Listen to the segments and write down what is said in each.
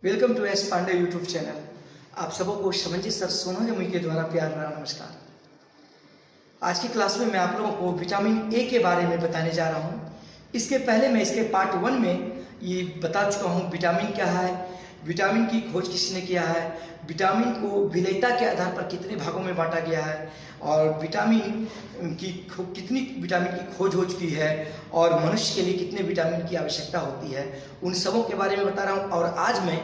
Welcome to S Pandey YouTube channel. आप सबों को समंजी सर सोना जमुई के द्वारा प्यार भरा नमस्कार। आज की क्लास में मैं आप लोगों को विटामिन ए के बारे में बताने जा रहा हूँ। इसके पहले मैं इसके पार्ट 1 में ये बता चुका हूँ विटामिन क्या है, विटामिन की खोज किसने किया है, विटामिन को विलेयता के आधार पर कितने भागों में बांटा गया है और विटामिन की कितनी विटामिन की खोज हो चुकी है और मनुष्य के लिए कितने विटामिन की आवश्यकता होती है, उन सबों के बारे में बता रहा हूँ। और आज मैं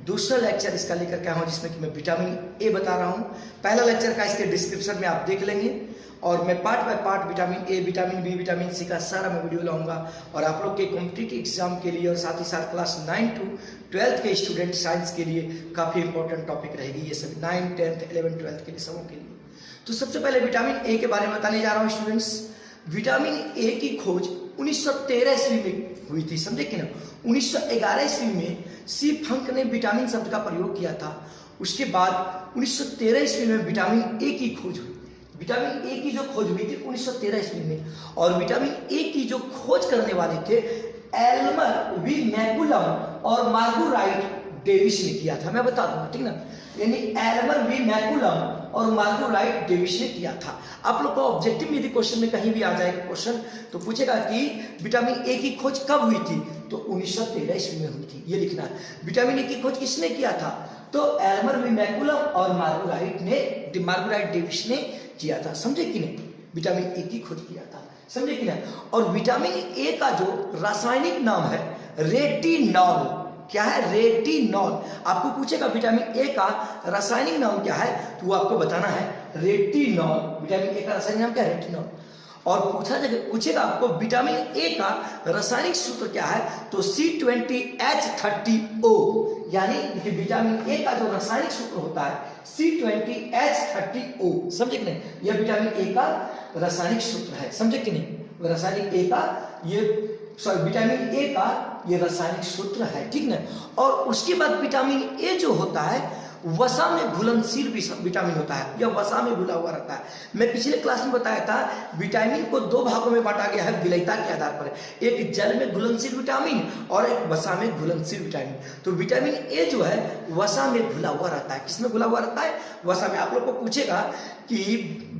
दूसरा लेक्चर इसका लेकर के आया हूँ जिसमें कि मैं विटामिन ए बता रहा हूँ। पहला लेक्चर का इसके डिस्क्रिप्शन में आप देख लेंगे और मैं part by part vitamin A, vitamin B, vitamin C का सारा मैं वीडियो लाऊंगा और आप लोग के कॉम्पिटिटिव एग्जाम के लिए और साथ ही साथ क्लास 9 to 12 के स्टूडेंट साइंस के लिए काफ़ी इंपॉर्टेंट टॉपिक रहेगी ये सब 9, 10, 11, 12 के लिए सबों के लिए। तो सबसे पहले विटामिन ए के बारे में बताने जा रहा हूँ स्टूडेंट्स। विटामिन ए की खोज 1913 ईस्वी में हुई थी, समझे कि ना। 1911 ईस्वी में सी फंक ने विटामिन शब्द का प्रयोग किया था। उसके बाद 1913 ईस्वी में विटामिन ए की खोज हुई। विटामिन ए की जो खोज हुई थी 1913 ईस्वी में और विटामिन ए की जो खोज करने वाले थे एल्मर वी मैकुलम और मार्गुराइट डेविस ने किया था। मैं बता दूंगा, ठीक ना। यानी एल्मर वी मैकुलम और मार्गुराइट डेविस ने किया था। आप लोग को ऑब्जेक्टिव में यदि क्वेश्चन में कहीं भी आ जाएगा क्वेश्चन तो पूछेगा कि विटामिन ए की खोज कब हुई थी, तो 1913 ईस्वी में हुई थी, ये लिखना है। विटामिन ए की खोज किसने किया था, तो एल्मर वी मैकुलम और मार्गुराइट डेविस ने किया था, समझे कि नहीं। विटामिन ए की खोज किया था, समझे कि नहीं। और विटामिन ए का जो रासायनिक नाम है रेटिनॉल, क्या है, रेटिनॉल। आपको पूछेगा विटामिन ए का रासायनिक नाम क्या है तो वो आपको बताना है रेटिनॉल। विटामिन ए का रासायनिक नाम क्या है, रेटिनॉल। और पूछेगा आपको विटामिन ए का रासायनिक सूत्र क्या है तो C20H30O। यानी देखिए विटामिन ए का जो रासायनिक सूत्र होता है C20H30O, समझे कि नहीं। यह विटामिन ए का रासायनिक सूत्र है, समझे कि नहीं। रासायनिक ए का ये विटामिन ए का ये रासायनिक सूत्र है, ठीक ना। और उसके बाद विटामिन ए जो होता है वसा में घुलनशील विटामिन होता है, यह वसा में घुला हुआ रहता है। मैं पिछले क्लास में बताया था विटामिन को दो भागों में बांटा गया है विलेयता के आधार पर, एक जल में घुलनशील विटामिन और एक वसा में घुलनशील विटामिन। तो विटामिन ए जो है वसा में घुला हुआ रहता है। किसमें घुला हुआ रहता है, वसा में। आप लोग को पूछेगा कि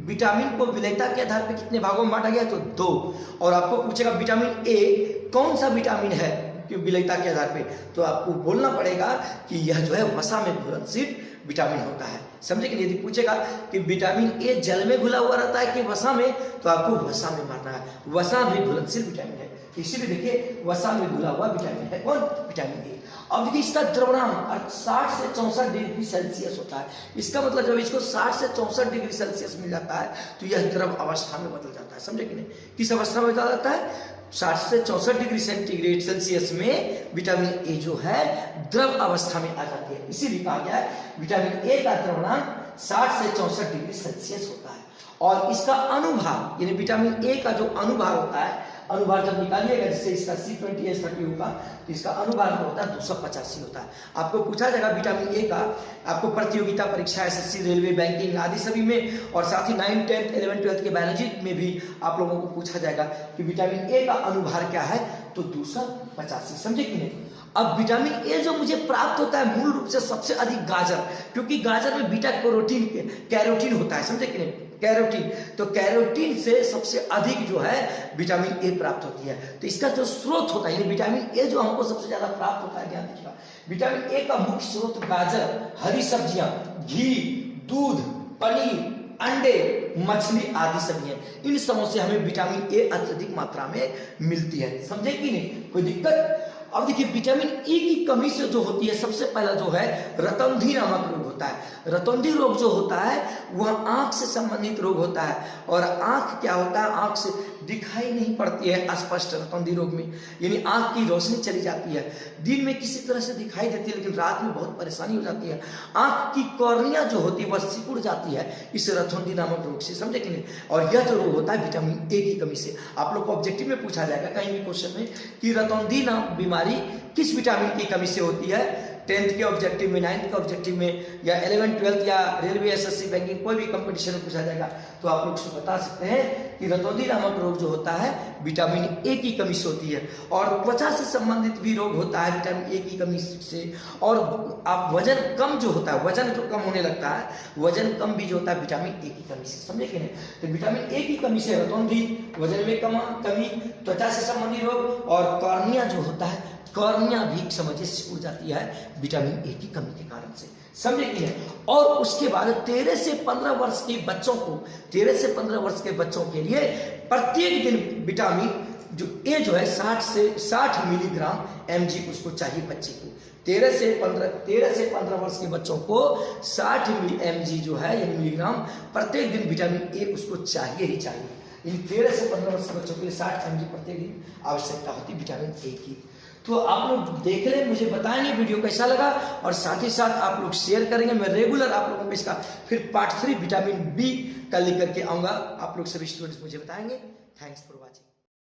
विटामिन को विलेयता के आधार पर कितने भागों में बांटा गया तो 2। और आपको पूछेगा विटामिन ए कौन सा विटामिन है कि विलेयता के आधार पे, तो आपको बोलना पड़ेगा कि यह जो है वसा में घुलनशील विटामिन होता है, समझे कि नहीं। यदि पूछेगा कि विटामिन ए जल में घुला हुआ रहता है कि वसा में, तो आपको वसा में मानना है, वसा में घुलनशील विटामिन है। इसीलिए देखिए वसा में घुला हुआ विटामिन है कौन, विटामिन ए। अब देखिए इसका द्रवणांक 60 से 64 डिग्री सेल्सियस होता है। इसका मतलब जब इसको 60 से 64 डिग्री सेल्सियस मिल जाता है तो यह द्रव अवस्था में बदल जाता है, समझे कि नहीं। किस अवस्था में बदल जाता है, 60 से 64 डिग्री सेंटीग्रेड सेल्सियस में विटामिन ए जो है द्रव अवस्था में आ जाती है। इसीलिए कहा गया है विटामिन ए का द्रवणांक 60 से 64 डिग्री सेल्सियस होता है। और इसका अनुभाग यानी विटामिन ए का जो अनुभाग होता है, अनुभाग जब निकालिएगा जिससे इसका C20H30 होगा तो इसका अनुभाग होता है 285 होता है। आपको पूछा जाएगा विटामिन ए का, आपको प्रतियोगिता परीक्षा SSC, रेलवे, बैंकिंग आदि सभी में और साथ ही 9, 10, 11, 12 के बायोलॉजी में भी आप लोगों को पूछा जाएगा कि विटामिन ए का अनुभाग क्या है तो 285, समझे कि नहीं। अब विटामिन ए जो मुझे प्राप्त होता है मूल रूप से सबसे अधिक गाजर, क्योंकि गाजर में बीटा कैरोटीन होता है, समझे कि नहीं, कैरोटीन। तो कैरोटीन से सबसे अधिक जो है विटामिन ए प्राप्त होती है। तो इसका जो स्रोत होता है यानी विटामिन ए जो हमको सबसे ज्यादा प्राप्त होता है, ध्यान दीजिएगा, विटामिन ए का मुख्य स्रोत गाजर, हरी सब्जियां, घी, दूध, पनीर, अंडे, मछली आदि सभी हैं। इन सबों से हमें विटामिन ए अत्यधिक मात्रा में मिलती है, समझे कि नहीं, कोई दिक्कत। अब देखिए विटामिन ई की कमी से जो होती है सबसे पहला जो है रतौंधी नामक रोग होता है। रतौंधी रोग जो होता है वह आंख से संबंधित रोग होता है और आंख क्या होता है, आंख से दिखाई नहीं पड़ती है स्पष्ट रतौंधी रोग में, यानी आंख की रोशनी चली जाती है। दिन में किसी तरह से दिखाई देती है लेकिन रात में बहुत परेशानी हो जाती है। आंख की कॉर्निया जो होती है वह सिकुड़ जाती है इस रतौंधी नामक रोग से, समझे कि नहीं। और यह जो रोग होता है विटामिन ए की कमी से। आप लोग को ऑब्जेक्टिव में पूछा जाएगा कहीं भी क्वेश्चन में कि रतौंधी नाम बीमारी किस विटामिन की कमी से होती है 10th के ऑब्जेक्टिव में, 9th के ऑब्जेक्टिव में, या 11th 12th या रेलवे, एसएससी, बैंकिंग कोई भी कंपटीशन में पूछा जाएगा तो आप लोग उसको बता सकते हैं कि रतौंधी नामक रोग जो होता है विटामिन ए की कमी से होती है। और त्वचा से संबंधित भी रोग होता है विटामिन ए की कमी से। और आप वजन कम जो होता है, वजन जो कम होने लगता है, वजन कम भी जो होता है विटामिन ए की कमी से, समझे कि नहीं? तो विटामिन ए की कमी से रतौंधी, वजन में कमी, त्वचा से संबंधित रोग, और कॉर्निया जो होता है, कॉर्निया भी समझिए सिकुड़ जाती है विटामिन ए की कमी के कारण से, समझे कि नहीं? और उसके बाद 13 से 15 वर्ष के बच्चों को, 13 से 15 वर्ष के बच्चों के लिए प्रत्येक दिन विटामिन जो ए जो है 60 मिलीग्राम mg उसको चाहिए बच्चे को। 13 से 15 वर्ष के बच्चों को 60 mg जो है यानी मिलीग्राम प्रत्येक दिन विटामिन ए उसको चाहिए ही चाहिए। इन 13 से 15 वर्ष के बच्चों के लिए 60 mg प्रत्येक दिन आवश्यकता होती है विटामिन ए की। तो आप लोग देख लें, मुझे बताएंगे वीडियो कैसा लगा, और साथ ही साथ आप लोग शेयर करेंगे। मैं रेगुलर आप लोगों को इसका फिर पार्ट 3 विटामिन बी का लेकर के आऊँगा। आप लोग सभी स्टूडेंट्स मुझे बताएंगे। Thanks for watching.